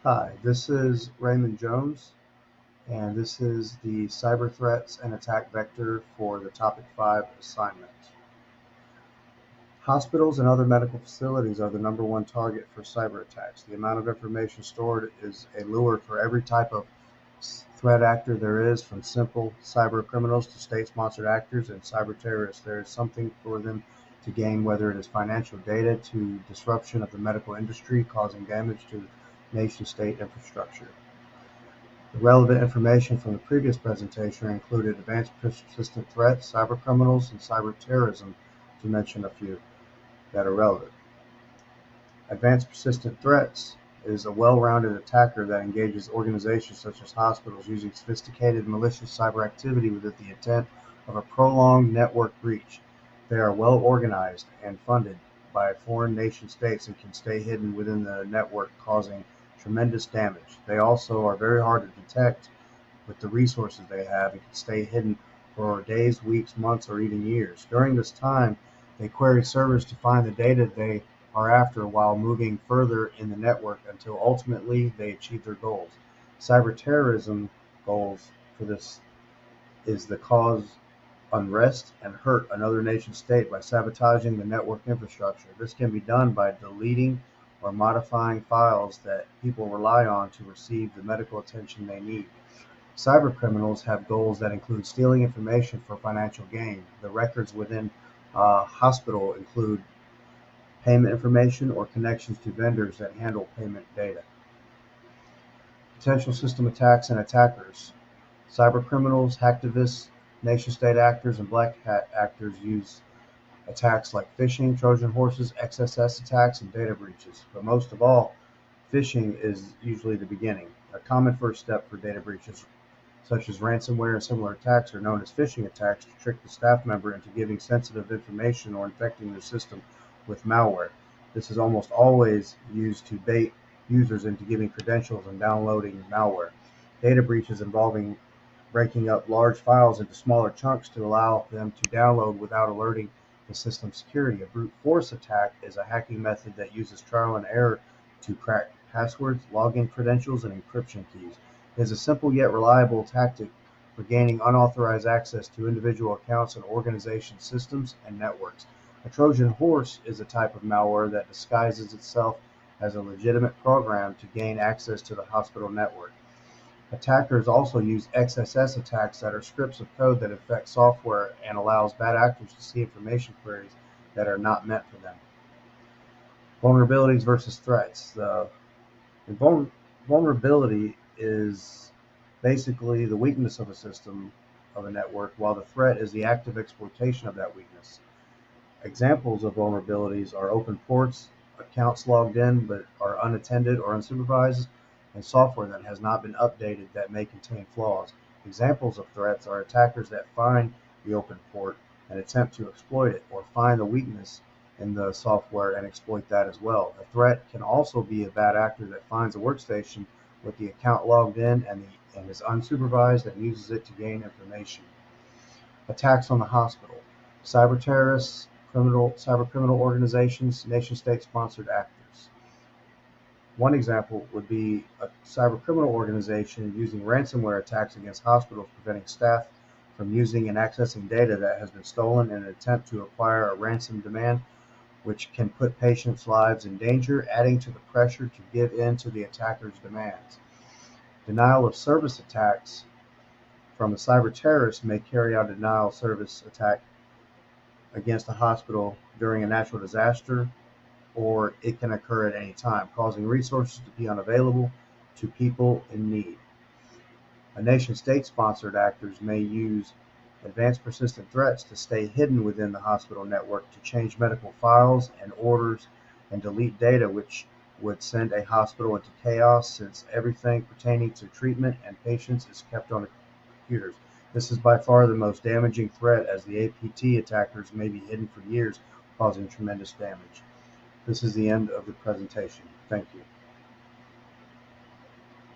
Hi, this is Raymond Jones, and this is the Cyber Threats and Attack Vector for the Topic 5 assignment. Hospitals and other medical facilities are the number one target for cyber attacks. The amount of information stored is a lure for every type of threat actor there is, from simple cyber criminals to state-sponsored actors and cyber terrorists. There is something for them to gain, whether it is financial data to disruption of the medical industry, causing damage to nation-state infrastructure. The relevant information from the previous presentation included advanced persistent threats, cybercriminals, and cyber terrorism, to mention a few that are relevant. Advanced persistent threats is a well-rounded attacker that engages organizations such as hospitals using sophisticated malicious cyber activity with the intent of a prolonged network breach. They are well organized and funded by foreign nation states and can stay hidden within the network, causing tremendous damage. They also are very hard to detect with the resources they have and can stay hidden for days, weeks, months, or even years. During this time, they query servers to find the data they are after while moving further in the network until ultimately they achieve their goals. Cyber terrorism goals for this is to cause unrest and hurt another nation state by sabotaging the network infrastructure. This can be done by deleting or modifying files that people rely on to receive the medical attention they need. Cybercriminals have goals that include stealing information for financial gain. The records within a hospital include payment information or connections to vendors that handle payment data. Potential system attacks and attackers. Cybercriminals, hacktivists, nation-state actors, and black hat actors use attacks like phishing, Trojan horses, XSS attacks, and data breaches. But most of all, phishing is usually the beginning. A common first step for data breaches, such as ransomware and similar attacks, are known as phishing attacks to trick the staff member into giving sensitive information or infecting their system with malware. This is almost always used to bait users into giving credentials and downloading malware. Data breaches involving breaking up large files into smaller chunks to allow them to download without alerting the system's security. A brute force attack is a hacking method that uses trial and error to crack passwords, login credentials, and encryption keys. It is a simple yet reliable tactic for gaining unauthorized access to individual accounts and organization systems and networks. A Trojan horse is a type of malware that disguises itself as a legitimate program to gain access to the hospital network. Attackers also use XSS attacks that are scripts of code that infect software and allows bad actors to see information queries that are not meant for them. Vulnerabilities versus threats. The vulnerability is basically the weakness of a system, of a network, while the threat is the active exploitation of that weakness. Examples of vulnerabilities are open ports, accounts logged in but are unattended or unsupervised, and software that has not been updated that may contain flaws. Examples of threats are attackers that find the open port and attempt to exploit it, or find the weakness in the software and exploit that as well. A threat can also be a bad actor that finds a workstation with the account logged in and is unsupervised and uses it to gain information. Attacks on the hospital. Cyber terrorists, cyber criminal organizations, nation-state sponsored actors. One example would be a cyber criminal organization using ransomware attacks against hospitals, preventing staff from using and accessing data that has been stolen in an attempt to acquire a ransom demand, which can put patients' lives in danger, adding to the pressure to give in to the attacker's demands. Denial of service attacks from a cyber terrorist may carry out a denial of service attack against a hospital during a natural disaster, or it can occur at any time, causing resources to be unavailable to people in need. A nation-state sponsored actors may use advanced persistent threats to stay hidden within the hospital network, to change medical files and orders and delete data, which would send a hospital into chaos, since everything pertaining to treatment and patients is kept on computers. This is by far the most damaging threat, as the APT attackers may be hidden for years, causing tremendous damage. This is the end of the presentation. Thank you.